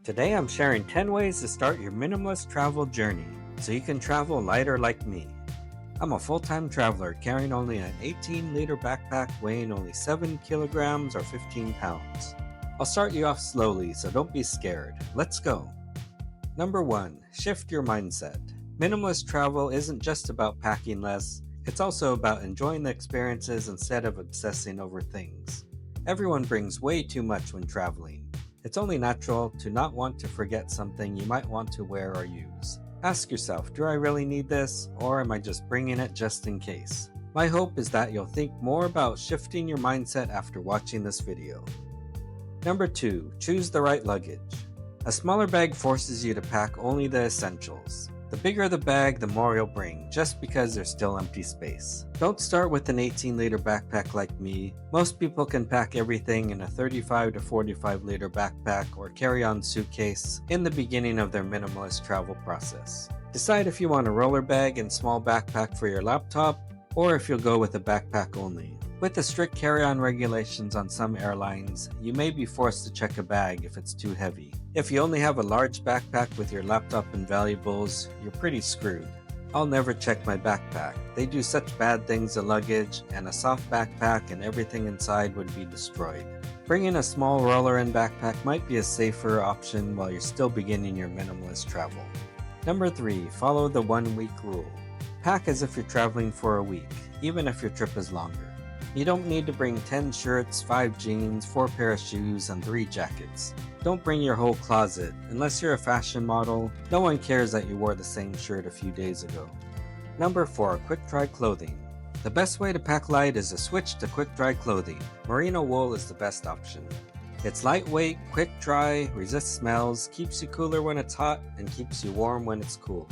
Today I'm sharing 10 ways to start your minimalist travel journey so you can travel lighter like me. I'm a full-time traveler carrying only an 18-liter backpack weighing only 7 kilograms or 15 pounds. I'll start you off slowly, so don't be scared. Let's go. Number 1. Shift your mindset. Minimalist travel isn't just about packing less, it's also about enjoying the experiences instead of obsessing over things. Everyone brings way too much when traveling. It's only natural to not want to forget something you might want to wear or use. Ask yourself, do I really need this, or am I just bringing it just in case? My hope is that you'll think more about shifting your mindset after watching this video. Number 2. Choose the right luggage. A smaller bag forces you to pack only the essentials. The bigger the bag, the more you'll bring, just because there's still empty space. Don't start with an 18-liter backpack like me. Most people can pack everything in a 35 to 45-liter backpack or carry-on suitcase in the beginning of their minimalist travel process. Decide if you want a roller bag and small backpack for your laptop, or if you'll go with a backpack only. With the strict carry-on regulations on some airlines, you may be forced to check a bag if it's too heavy. If you only have a large backpack with your laptop and valuables, you're pretty screwed. I'll never check my backpack. They do such bad things to luggage, and a soft backpack and everything inside would be destroyed. Bringing a small roller-in backpack might be a safer option while you're still beginning your minimalist travel. Number 3. Follow the 1-week rule. Pack as if you're traveling for a week, even if your trip is longer. You don't need to bring 10 shirts, 5 jeans, 4 pair of shoes, and 3 jackets. Don't bring your whole closet. Unless you're a fashion model, no one cares that you wore the same shirt a few days ago. Number 4. Quick dry clothing. The best way to pack light is to switch to quick dry clothing. Merino wool is the best option. It's lightweight, quick dry, resists smells, keeps you cooler when it's hot, and keeps you warm when it's cool.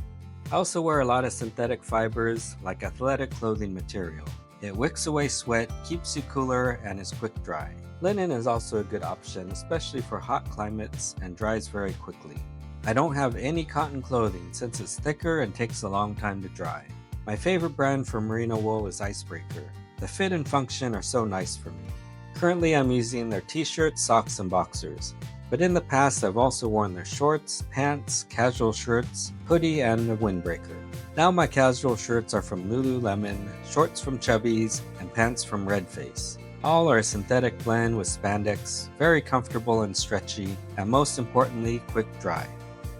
I also wear a lot of synthetic fibers, like athletic clothing material. It wicks away sweat, keeps you cooler, and is quick dry. Linen is also a good option, especially for hot climates, and dries very quickly. I don't have any cotton clothing since it's thicker and takes a long time to dry. My favorite brand for merino wool is Icebreaker. The fit and function are so nice for me. Currently I'm using their t-shirts, socks, and boxers. But in the past I've also worn their shorts, pants, casual shirts, hoodie, and a windbreaker. Now my casual shirts are from Lululemon, shorts from Chubbies, and pants from Redface. All are a synthetic blend with spandex, very comfortable and stretchy, and most importantly, quick dry.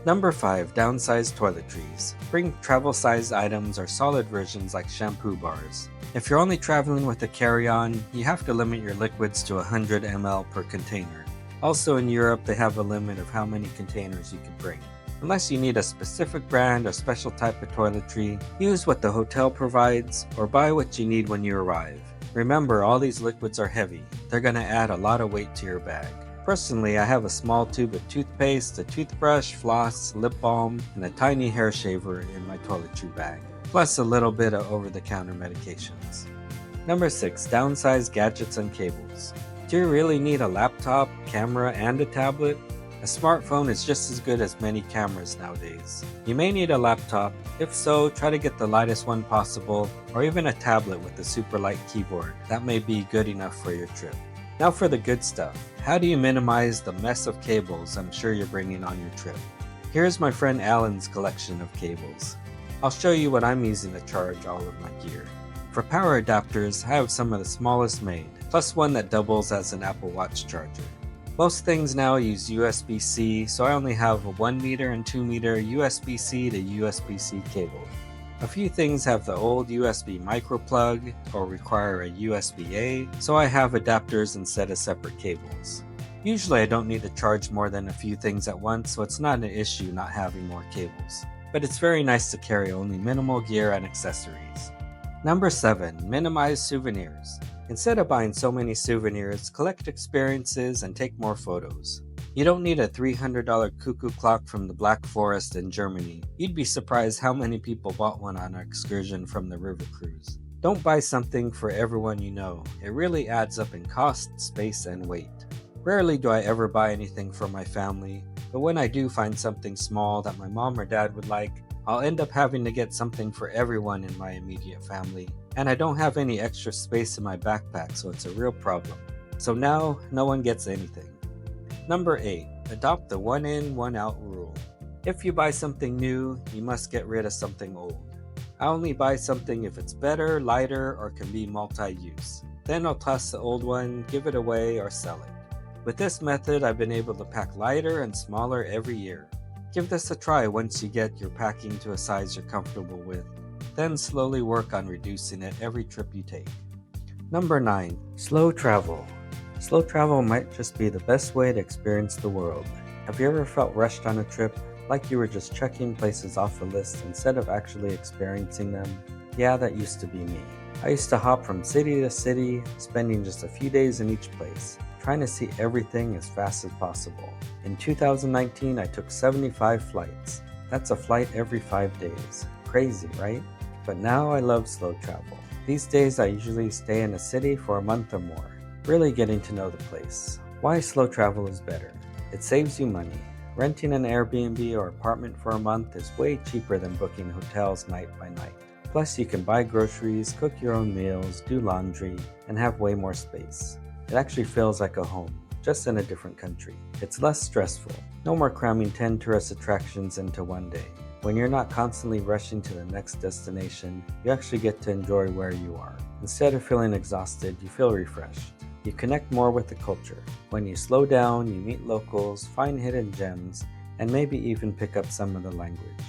Number 5. Downsized toiletries. Bring travel-sized items or solid versions like shampoo bars. If you're only traveling with a carry-on, you have to limit your liquids to 100 ml per container. Also in Europe, they have a limit of how many containers you can bring. Unless you need a specific brand or special type of toiletry, use what the hotel provides or buy what you need when you arrive. Remember, all these liquids are heavy. They're going to add a lot of weight to your bag. Personally, I have a small tube of toothpaste, a toothbrush, floss, lip balm, and a tiny hair shaver in my toiletry bag, plus a little bit of over-the-counter medications. Number 6. Downsized gadgets and cables. Do you really need a laptop, camera, and a tablet? A smartphone is just as good as many cameras nowadays. You may need a laptop. If so, try to get the lightest one possible, or even a tablet with a super light keyboard. That may be good enough for your trip. Now for the good stuff. How do you minimize the mess of cables I'm sure you're bringing on your trip? Here's my friend Alan's collection of cables. I'll show you what I'm using to charge all of my gear. For power adapters, I have some of the smallest made, plus one that doubles as an Apple Watch charger. Most things now use USB-C, so I only have a 1 meter and 2 meter USB-C to USB-C cable. A few things have the old USB micro plug or require a USB-A, so I have adapters instead of separate cables. Usually I don't need to charge more than a few things at once, so it's not an issue not having more cables. But it's very nice to carry only minimal gear and accessories. Number 7. Minimize souvenirs. Instead of buying so many souvenirs, collect experiences and take more photos. You don't need a $300 cuckoo clock from the Black Forest in Germany. You'd be surprised how many people bought one on our excursion from the river cruise. Don't buy something for everyone you know. It really adds up in cost, space, and weight. Rarely do I ever buy anything for my family, but when I do find something small that my mom or dad would like, I'll end up having to get something for everyone in my immediate family. And I don't have any extra space in my backpack, so it's a real problem. So now, no one gets anything. Number 8. Adopt the one in, one out rule. If you buy something new, you must get rid of something old. I only buy something if it's better, lighter, or can be multi-use. Then I'll toss the old one, give it away, or sell it. With this method, I've been able to pack lighter and smaller every year. Give this a try once you get your packing to a size you're comfortable with. Then slowly work on reducing it every trip you take. Number 9. Slow travel. Slow travel might just be the best way to experience the world. Have you ever felt rushed on a trip, like you were just checking places off a list instead of actually experiencing them? Yeah, that used to be me. I used to hop from city to city, spending just a few days in each place, trying to see everything as fast as possible. In 2019, I took 75 flights. That's a flight every 5 days. Crazy, right? But now I love slow travel. These days I usually stay in a city for a month or more, really getting to know the place. Why slow travel is better? It saves you money. Renting an Airbnb or apartment for a month is way cheaper than booking hotels night by night. Plus you can buy groceries, cook your own meals, do laundry, and have way more space. It actually feels like a home, just in a different country. It's less stressful. No more cramming 10 tourist attractions into one day. When you're not constantly rushing to the next destination, you actually get to enjoy where you are. Instead of feeling exhausted, you feel refreshed. You connect more with the culture. When you slow down, you meet locals, find hidden gems, and maybe even pick up some of the language.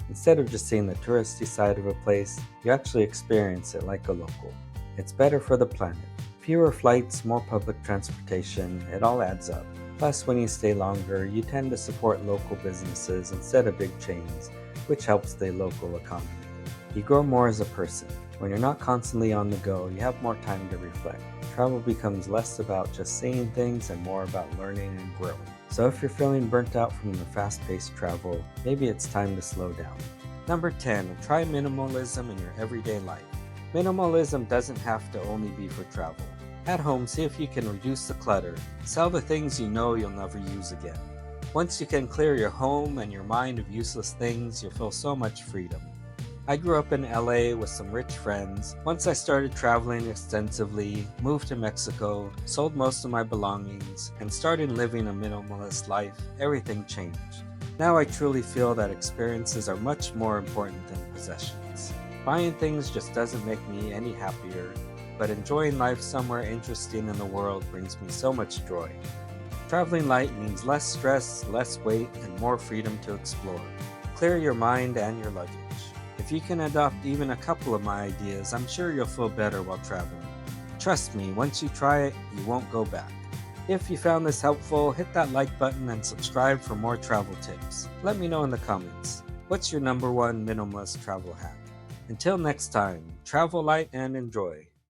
Instead of just seeing the touristy side of a place, you actually experience it like a local. It's better for the planet. Fewer flights, more public transportation, it all adds up. Plus, when you stay longer, you tend to support local businesses instead of big chains, which helps the local economy. You grow more as a person. When you're not constantly on the go, you have more time to reflect. Travel becomes less about just seeing things and more about learning and growing. So if you're feeling burnt out from the fast-paced travel, maybe it's time to slow down. Number 10. Try minimalism in your everyday life. Minimalism doesn't have to only be for travel. At home, see if you can reduce the clutter. Sell the things you know you'll never use again. Once you can clear your home and your mind of useless things, you'll feel so much freedom. I grew up in LA with some rich friends. Once I started traveling extensively, moved to Mexico, sold most of my belongings, and started living a minimalist life, everything changed. Now I truly feel that experiences are much more important than possessions. Buying things just doesn't make me any happier, but enjoying life somewhere interesting in the world brings me so much joy. Traveling light means less stress, less weight, and more freedom to explore. Clear your mind and your luggage. If you can adopt even a couple of my ideas, I'm sure you'll feel better while traveling. Trust me, once you try it, you won't go back. If you found this helpful, hit that like button and subscribe for more travel tips. Let me know in the comments. What's your number one minimalist travel hack? Until next time, travel light and enjoy.